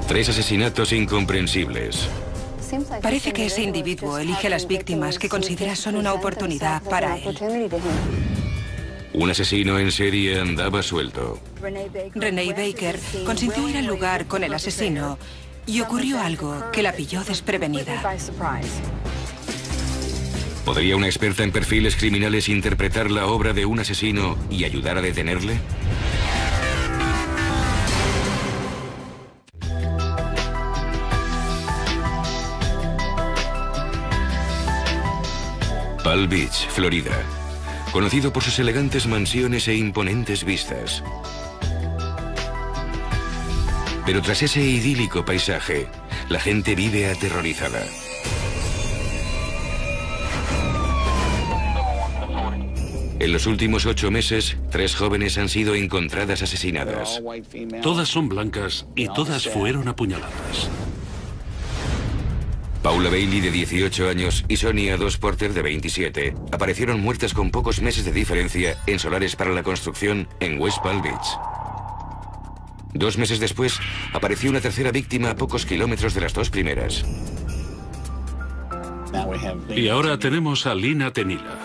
Tres asesinatos incomprensibles. Parece que ese individuo elige a las víctimas que considera son una oportunidad para él. Un asesino en serie andaba suelto. Renee Baker consintió ir al lugar con el asesino y ocurrió algo que la pilló desprevenida. ¿Podría una experta en perfiles criminales interpretar la obra de un asesino y ayudar a detenerle? Palm Beach, Florida. Conocido por sus elegantes mansiones e imponentes vistas. Pero tras ese idílico paisaje, la gente vive aterrorizada. En los últimos 8 meses, 3 jóvenes han sido encontradas asesinadas. Todas son blancas y todas fueron apuñaladas. Paula Bailey, de 18 años, y Sonia Dos Porter, de 27, aparecieron muertas con pocos meses de diferencia en solares para la construcción en West Palm Beach. 2 meses después, apareció una tercera víctima a pocos kilómetros de las 2 primeras. Y ahora tenemos a Lina Tenila.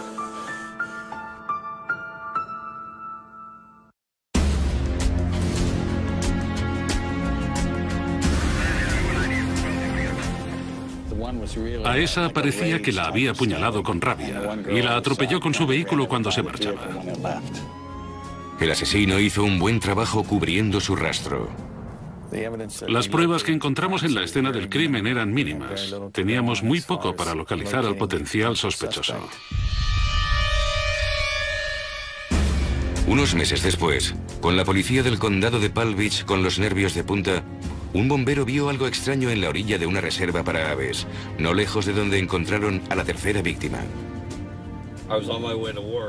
A esa parecía que la había apuñalado con rabia y la atropelló con su vehículo cuando se marchaba. El asesino hizo un buen trabajo cubriendo su rastro. Las pruebas que encontramos en la escena del crimen eran mínimas. Teníamos muy poco para localizar al potencial sospechoso. Unos meses después, con la policía del condado de Palm Beach con los nervios de punta, un bombero vio algo extraño en la orilla de una reserva para aves, no lejos de donde encontraron a la tercera víctima.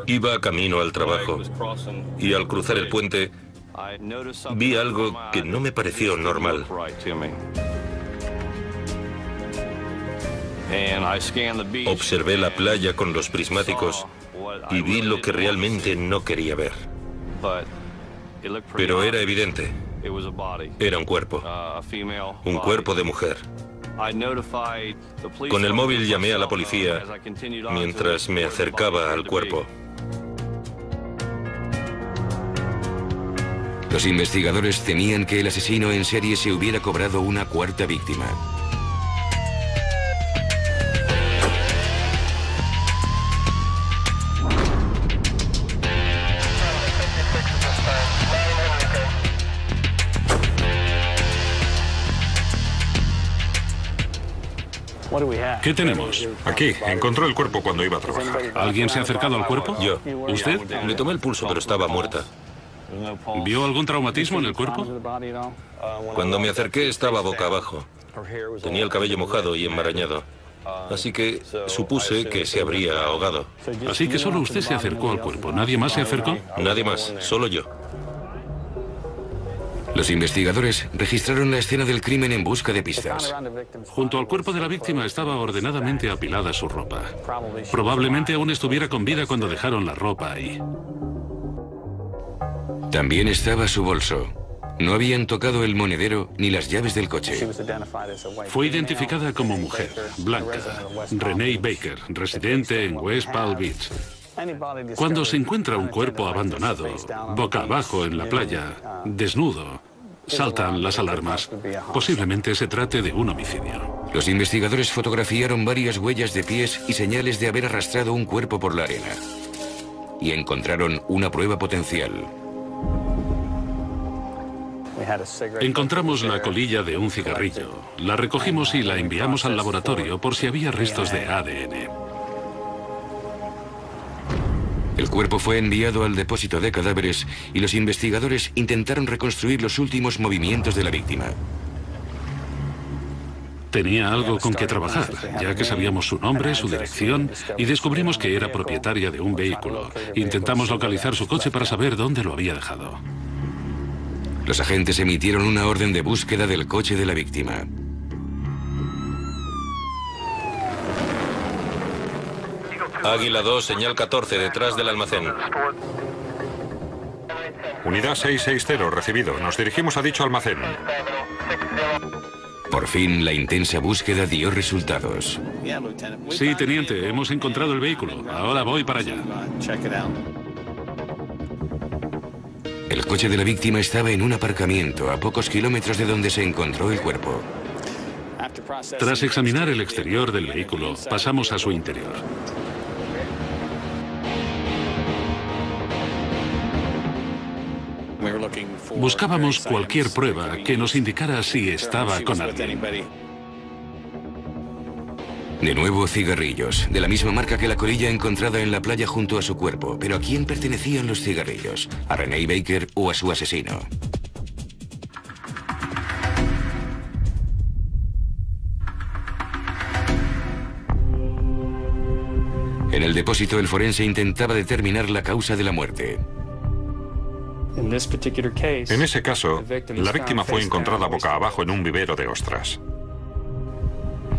Iba camino al trabajo y al cruzar el puente vi algo que no me pareció normal. Observé la playa con los prismáticos y vi lo que realmente no quería ver. Pero era evidente. Era un cuerpo de mujer. Con el móvil llamé a la policía mientras me acercaba al cuerpo. Los investigadores temían que el asesino en serie se hubiera cobrado una cuarta víctima. ¿Qué tenemos? Aquí, encontró el cuerpo cuando iba a trabajar. ¿Alguien se ha acercado al cuerpo? Yo. ¿Usted? Le tomé el pulso, pero estaba muerta. ¿Vio algún traumatismo en el cuerpo? Cuando me acerqué estaba boca abajo. Tenía el cabello mojado y enmarañado. Así que supuse que se habría ahogado. Así que solo usted se acercó al cuerpo. ¿Nadie más se acercó? Nadie más, solo yo. Los investigadores registraron la escena del crimen en busca de pistas. Junto al cuerpo de la víctima estaba ordenadamente apilada su ropa. Probablemente aún estuviera con vida cuando dejaron la ropa ahí. También estaba su bolso. No habían tocado el monedero ni las llaves del coche. Fue identificada como mujer, blanca, Renee Baker, residente en West Palm Beach. Cuando se encuentra un cuerpo abandonado, boca abajo en la playa, desnudo, saltan las alarmas. Posiblemente se trate de un homicidio. Los investigadores fotografiaron varias huellas de pies y señales de haber arrastrado un cuerpo por la arena. Y encontraron una prueba potencial. Encontramos la colilla de un cigarrillo. La recogimos y la enviamos al laboratorio por si había restos de ADN. El cuerpo fue enviado al depósito de cadáveres y los investigadores intentaron reconstruir los últimos movimientos de la víctima. Tenía algo con que trabajar, ya que sabíamos su nombre, su dirección y descubrimos que era propietaria de un vehículo. Intentamos localizar su coche para saber dónde lo había dejado. Los agentes emitieron una orden de búsqueda del coche de la víctima. Águila 2, señal 14, detrás del almacén. Unidad 660, recibido. Nos dirigimos a dicho almacén. Por fin, la intensa búsqueda dio resultados. Sí, teniente, hemos encontrado el vehículo. Ahora voy para allá. El coche de la víctima estaba en un aparcamiento a pocos kilómetros de donde se encontró el cuerpo. Tras examinar el exterior del vehículo, pasamos a su interior. Buscábamos cualquier prueba que nos indicara si estaba con alguien. De nuevo cigarrillos, de la misma marca que la colilla encontrada en la playa junto a su cuerpo. Pero ¿a quién pertenecían los cigarrillos? ¿A Renee Baker o a su asesino? En el depósito, el forense intentaba determinar la causa de la muerte. En ese caso, la víctima fue encontrada boca abajo en un vivero de ostras.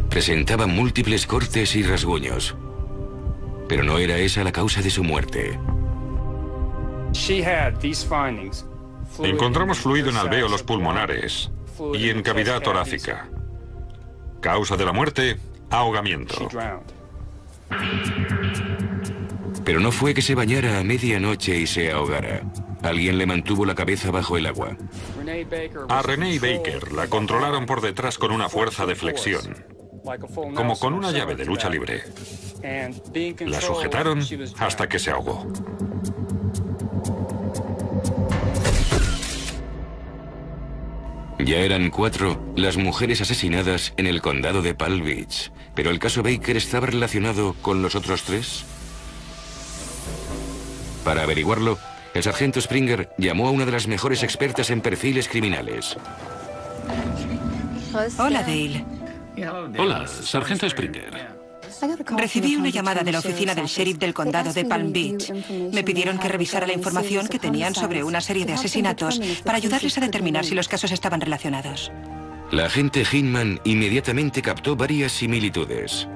Presentaba múltiples cortes y rasguños. Pero no era esa la causa de su muerte. Encontramos fluido en alvéolos pulmonares y en cavidad torácica. Causa de la muerte, ahogamiento. Pero no fue que se bañara a medianoche y se ahogara. Alguien le mantuvo la cabeza bajo el agua. A Renee Baker la controlaron por detrás con una fuerza de flexión, como con una llave de lucha libre. La sujetaron hasta que se ahogó. Ya eran 4 las mujeres asesinadas en el condado de Palm Beach. ¿Pero el caso Baker estaba relacionado con los otros 3? Para averiguarlo, el sargento Springer llamó a una de las mejores expertas en perfiles criminales. Hola, Dale. Hola, sargento Springer. Recibí una llamada de la oficina del sheriff del condado de Palm Beach. Me pidieron que revisara la información que tenían sobre una serie de asesinatos para ayudarles a determinar si los casos estaban relacionados. La agente Hinman inmediatamente captó varias similitudes.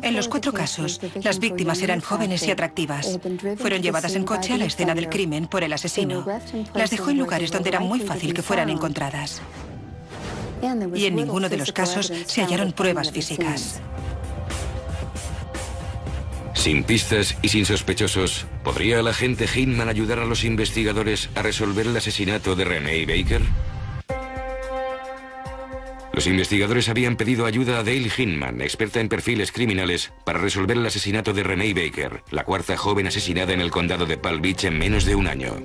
En los 4 casos, las víctimas eran jóvenes y atractivas. Fueron llevadas en coche a la escena del crimen por el asesino. Las dejó en lugares donde era muy fácil que fueran encontradas. Y en ninguno de los casos se hallaron pruebas físicas. Sin pistas y sin sospechosos, ¿podría el agente Hinman ayudar a los investigadores a resolver el asesinato de Renee Baker? Los investigadores habían pedido ayuda a Dale Hinman, experta en perfiles criminales, para resolver el asesinato de Renee Baker, la 4ª joven asesinada en el condado de Palm Beach en menos de un año.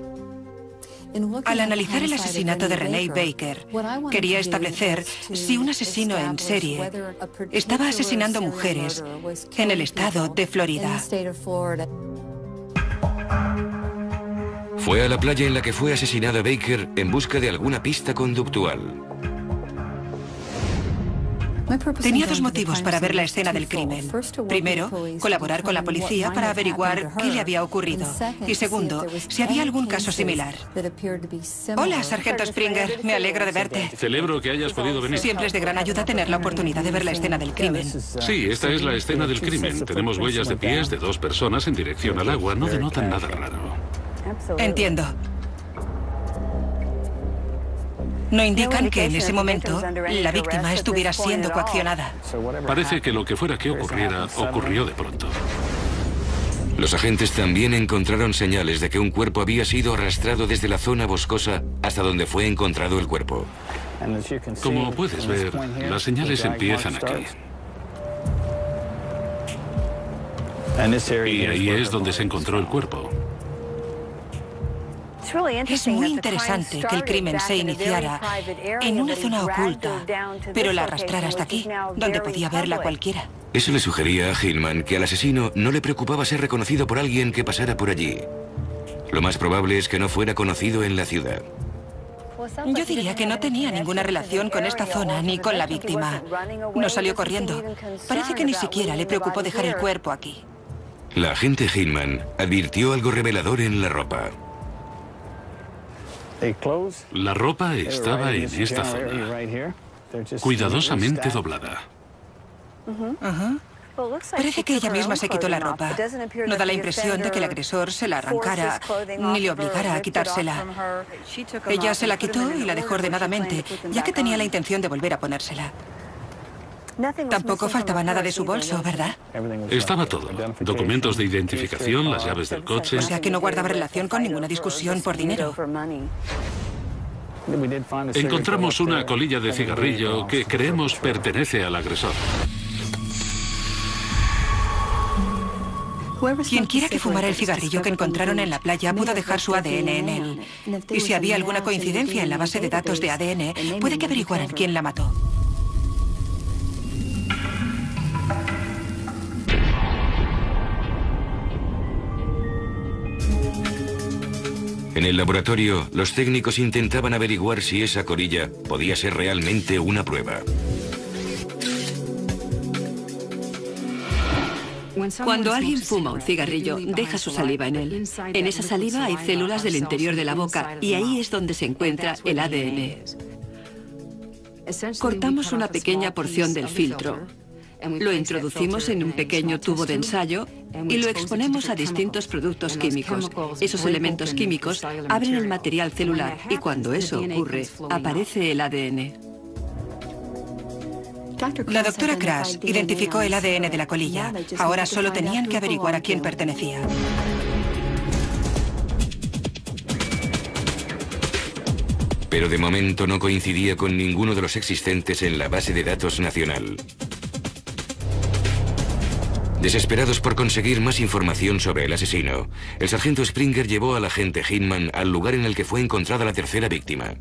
Al analizar el asesinato de Renee Baker, quería establecer si un asesino en serie estaba asesinando mujeres en el estado de Florida. Fue a la playa en la que fue asesinada Baker en busca de alguna pista conductual. Tenía 2 motivos para ver la escena del crimen. Primero, colaborar con la policía para averiguar qué le había ocurrido. Y segundo, si había algún caso similar. Hola, sargento Springer. Me alegro de verte. Celebro que hayas podido venir. Siempre es de gran ayuda tener la oportunidad de ver la escena del crimen. Sí, esta es la escena del crimen. Tenemos huellas de pies de 2 personas en dirección al agua. No denotan nada raro. Entiendo. No indican que en ese momento la víctima estuviera siendo coaccionada. Parece que lo que fuera que ocurriera, ocurrió de pronto. Los agentes también encontraron señales de que un cuerpo había sido arrastrado desde la zona boscosa hasta donde fue encontrado el cuerpo. Como puedes ver, las señales empiezan aquí. Y ahí es donde se encontró el cuerpo. Es muy interesante que el crimen se iniciara en una zona oculta, pero la arrastrara hasta aquí, donde podía verla cualquiera. Eso le sugería a Hinman que al asesino no le preocupaba ser reconocido por alguien que pasara por allí. Lo más probable es que no fuera conocido en la ciudad. Yo diría que no tenía ninguna relación con esta zona ni con la víctima. No salió corriendo. Parece que ni siquiera le preocupó dejar el cuerpo aquí. La agente Hinman advirtió algo revelador en la ropa. La ropa estaba en esta zona, cuidadosamente doblada. Parece que ella misma se quitó la ropa. No da la impresión de que el agresor se la arrancara ni le obligara a quitársela. Ella se la quitó y la dejó ordenadamente, ya que tenía la intención de volver a ponérsela. Tampoco faltaba nada de su bolso, ¿verdad? Estaba todo. Documentos de identificación, las llaves del coche. O sea que no guardaba relación con ninguna discusión por dinero. Encontramos una colilla de cigarrillo que creemos pertenece al agresor. Quien quiera que fumara el cigarrillo que encontraron en la playa pudo dejar su ADN en él. Y si había alguna coincidencia en la base de datos de ADN, puede que averiguaran quién la mató. En el laboratorio, los técnicos intentaban averiguar si esa colilla podía ser realmente una prueba. Cuando alguien fuma un cigarrillo, deja su saliva en él. En esa saliva hay células del interior de la boca y ahí es donde se encuentra el ADN. Cortamos una pequeña porción del filtro. Lo introducimos en un pequeño tubo de ensayo y lo exponemos a distintos productos químicos. Esos elementos químicos abren el material celular y cuando eso ocurre, aparece el ADN. La doctora Crash identificó el ADN de la colilla. Ahora solo tenían que averiguar a quién pertenecía. Pero de momento no coincidía con ninguno de los existentes en la base de datos nacional. Desesperados por conseguir más información sobre el asesino, el sargento Springer llevó al agente Hinman al lugar en el que fue encontrada la tercera víctima.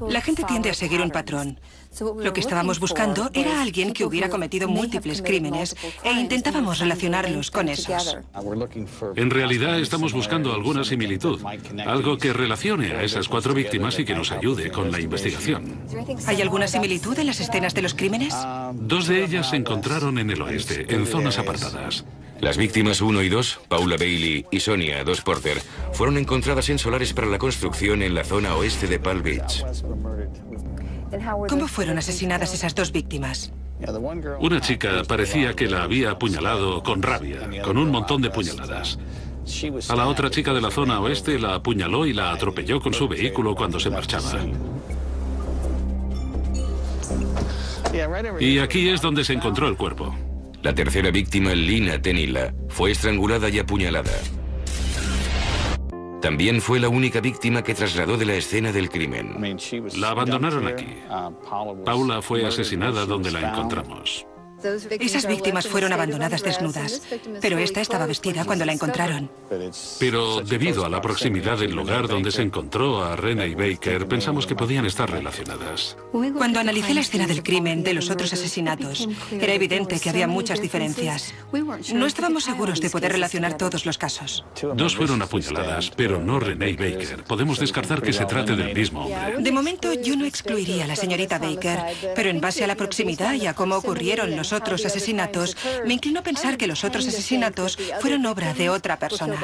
La gente tiende a seguir un patrón. Lo que estábamos buscando era alguien que hubiera cometido múltiples crímenes e intentábamos relacionarlos con esos. En realidad estamos buscando alguna similitud, algo que relacione a esas 4 víctimas y que nos ayude con la investigación. ¿Hay alguna similitud en las escenas de los crímenes? 2 de ellas se encontraron en el oeste, en zonas apartadas. Las víctimas 1 y 2, Paula Bailey y Sonia Dos Porter, fueron encontradas en solares para la construcción en la zona oeste de Palm Beach. ¿Cómo fueron asesinadas esas 2 víctimas? Una chica parecía que la había apuñalado con rabia, con un montón de puñaladas. A la otra chica de la zona oeste la apuñaló y la atropelló con su vehículo cuando se marchaba. Y aquí es donde se encontró el cuerpo. La tercera víctima, Lina Tenila, fue estrangulada y apuñalada. También fue la única víctima que trasladó de la escena del crimen. La abandonaron aquí. Paula fue asesinada donde la encontramos. Esas víctimas fueron abandonadas desnudas, pero esta estaba vestida cuando la encontraron. Pero debido a la proximidad del lugar donde se encontró a Renee Baker, pensamos que podían estar relacionadas. Cuando analicé la escena del crimen de los otros asesinatos, era evidente que había muchas diferencias. No estábamos seguros de poder relacionar todos los casos. 2 fueron apuñaladas, pero no Renee Baker. Podemos descartar que se trate del mismo hombre. De momento, yo no excluiría a la señorita Baker, pero en base a la proximidad y a cómo ocurrieron los otros asesinatos, me inclino a pensar que los otros asesinatos fueron obra de otra persona.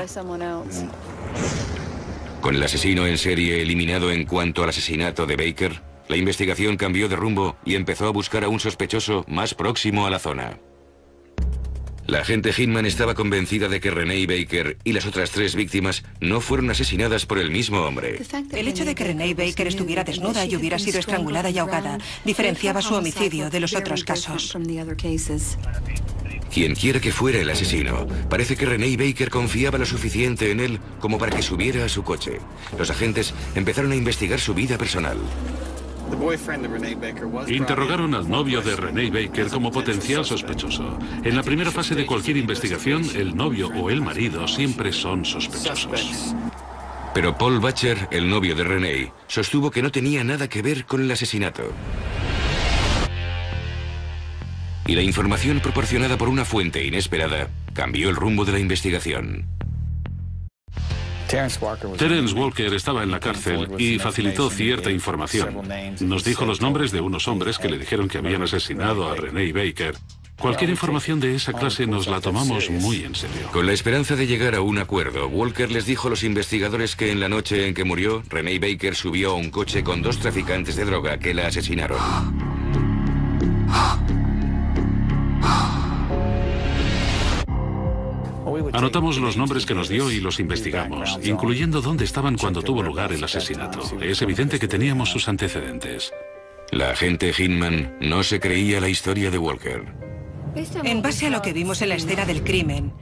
Con el asesino en serie eliminado en cuanto al asesinato de Baker, la investigación cambió de rumbo y empezó a buscar a un sospechoso más próximo a la zona. La agente Hinman estaba convencida de que Renee Baker y las otras 3 víctimas no fueron asesinadas por el mismo hombre. El hecho de que Renee Baker estuviera desnuda y hubiera sido estrangulada y ahogada diferenciaba su homicidio de los otros casos. Quien quiera que fuera el asesino, parece que Renee Baker confiaba lo suficiente en él como para que subiera a su coche. Los agentes empezaron a investigar su vida personal. Interrogaron al novio de Renee Baker como potencial sospechoso. En la primera fase de cualquier investigación, el novio o el marido siempre son sospechosos. Pero Paul Butcher, el novio de Renee, sostuvo que no tenía nada que ver con el asesinato. Y la información proporcionada por una fuente inesperada cambió el rumbo de la investigación. Terence Walker estaba en la cárcel y facilitó cierta información. Nos dijo los nombres de unos hombres que le dijeron que habían asesinado a Renee Baker. Cualquier información de esa clase nos la tomamos muy en serio. Con la esperanza de llegar a un acuerdo, Walker les dijo a los investigadores que en la noche en que murió, Renee Baker subió a un coche con 2 traficantes de droga que la asesinaron. Anotamos los nombres que nos dio y los investigamos, incluyendo dónde estaban cuando tuvo lugar el asesinato. Es evidente que teníamos sus antecedentes. La agente Hinman no se creía la historia de Walker. En base a lo que vimos en la escena del crimen,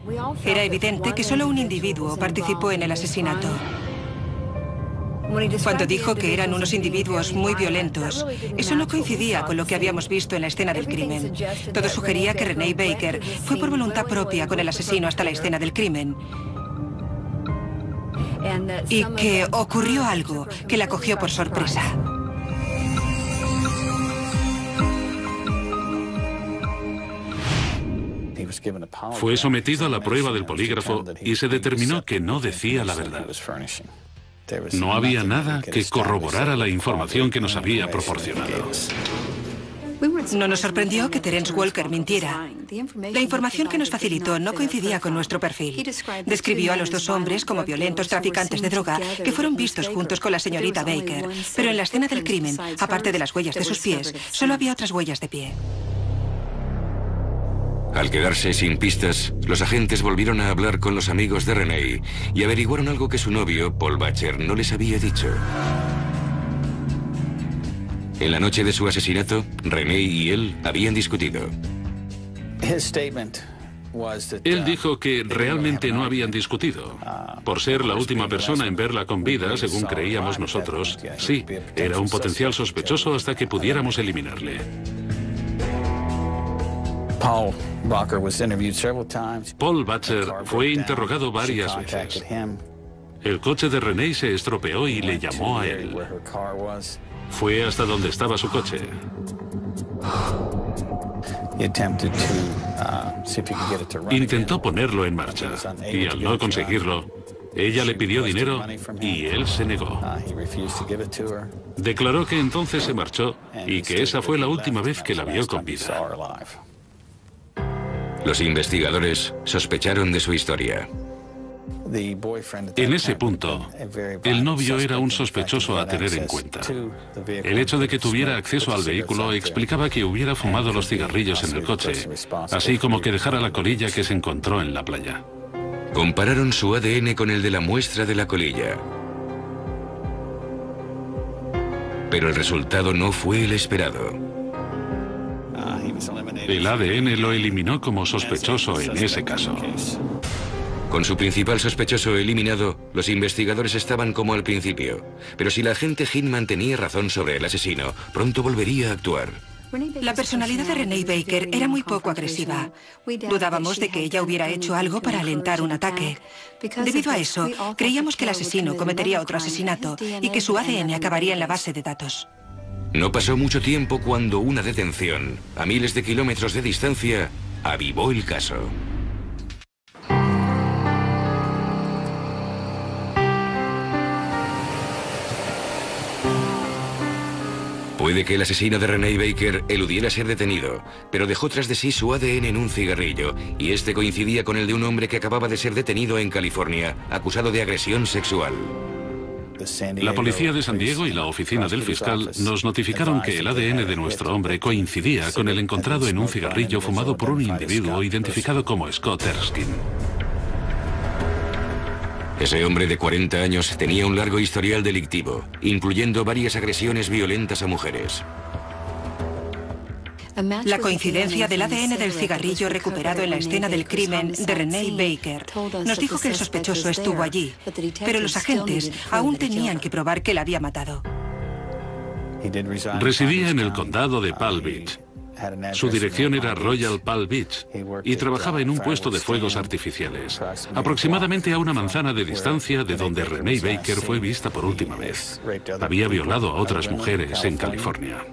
era evidente que solo un individuo participó en el asesinato. Cuando dijo que eran unos individuos muy violentos, eso no coincidía con lo que habíamos visto en la escena del crimen. Todo sugería que Renee Baker fue por voluntad propia con el asesino hasta la escena del crimen. Y que ocurrió algo que la cogió por sorpresa. Fue sometido a la prueba del polígrafo y se determinó que no decía la verdad. No había nada que corroborara la información que nos había proporcionado. No nos sorprendió que Terence Walker mintiera. La información que nos facilitó no coincidía con nuestro perfil. Describió a los dos hombres como violentos traficantes de droga que fueron vistos juntos con la señorita Baker. Pero en la escena del crimen, aparte de las huellas de sus pies, solo había otras huellas de pie. Al quedarse sin pistas, los agentes volvieron a hablar con los amigos de Renee y averiguaron algo que su novio, Paul Butcher, no les había dicho. En la noche de su asesinato, Renee y él habían discutido. Él dijo que realmente no habían discutido. Por ser la última persona en verla con vida, según creíamos nosotros, sí, era un potencial sospechoso hasta que pudiéramos eliminarle. Paul Butcher fue interrogado varias veces. El coche de Renee se estropeó y le llamó a él. Fue hasta donde estaba su coche. Intentó ponerlo en marcha y al no conseguirlo, ella le pidió dinero y él se negó. Declaró que entonces se marchó y que esa fue la última vez que la vio con vida. Los investigadores sospecharon de su historia. En ese punto, el novio era un sospechoso a tener en cuenta. El hecho de que tuviera acceso al vehículo explicaba que hubiera fumado los cigarrillos en el coche, así como que dejara la colilla que se encontró en la playa. Compararon su ADN con el de la muestra de la colilla. Pero el resultado no fue el esperado. El ADN lo eliminó como sospechoso en ese caso. Con su principal sospechoso eliminado, los investigadores estaban como al principio. Pero si la agente Hinman tenía razón sobre el asesino, pronto volvería a actuar. La personalidad de Renee Baker era muy poco agresiva. Dudábamos de que ella hubiera hecho algo para alentar un ataque. Debido a eso, creíamos que el asesino cometería otro asesinato y que su ADN acabaría en la base de datos. No pasó mucho tiempo cuando una detención, a miles de kilómetros de distancia, avivó el caso. Puede que el asesino de Renee Baker eludiera ser detenido, pero dejó tras de sí su ADN en un cigarrillo, y este coincidía con el de un hombre que acababa de ser detenido en California, acusado de agresión sexual. La policía de San Diego y la oficina del fiscal nos notificaron que el ADN de nuestro hombre coincidía con el encontrado en un cigarrillo fumado por un individuo identificado como Scott Erskine. Ese hombre de 40 años tenía un largo historial delictivo, incluyendo varias agresiones violentas a mujeres. La coincidencia del ADN del cigarrillo recuperado en la escena del crimen de Renee Baker nos dijo que el sospechoso estuvo allí, pero los agentes aún tenían que probar que la había matado. Residía en el condado de Palm Beach. Su dirección era Royal Palm Beach y trabajaba en un puesto de fuegos artificiales, aproximadamente a una manzana de distancia de donde Renee Baker fue vista por última vez. Había violado a otras mujeres en California.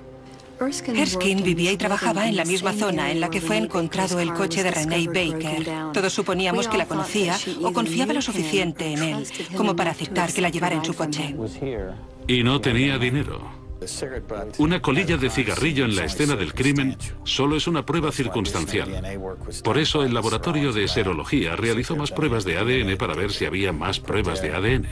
Erskine vivía y trabajaba en la misma zona en la que fue encontrado el coche de Renee Baker. Todos suponíamos que la conocía o confiaba lo suficiente en él como para aceptar que la llevara en su coche. Y no tenía dinero. Una colilla de cigarrillo en la escena del crimen solo es una prueba circunstancial. Por eso el laboratorio de serología realizó más pruebas de ADN para ver si había más pruebas de ADN.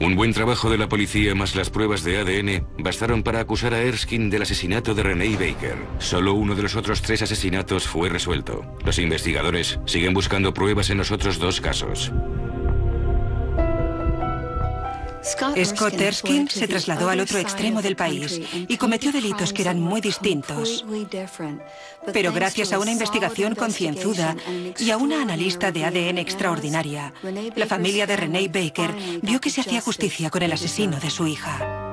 Un buen trabajo de la policía más las pruebas de ADN bastaron para acusar a Erskine del asesinato de Renee Baker. Solo uno de los otros 3 asesinatos fue resuelto. Los investigadores siguen buscando pruebas en los otros 2 casos. Scott Erskine se trasladó al otro extremo del país y cometió delitos que eran muy distintos. Pero gracias a una investigación concienzuda y a una analista de ADN extraordinaria, la familia de Renee Baker vio que se hacía justicia con el asesino de su hija.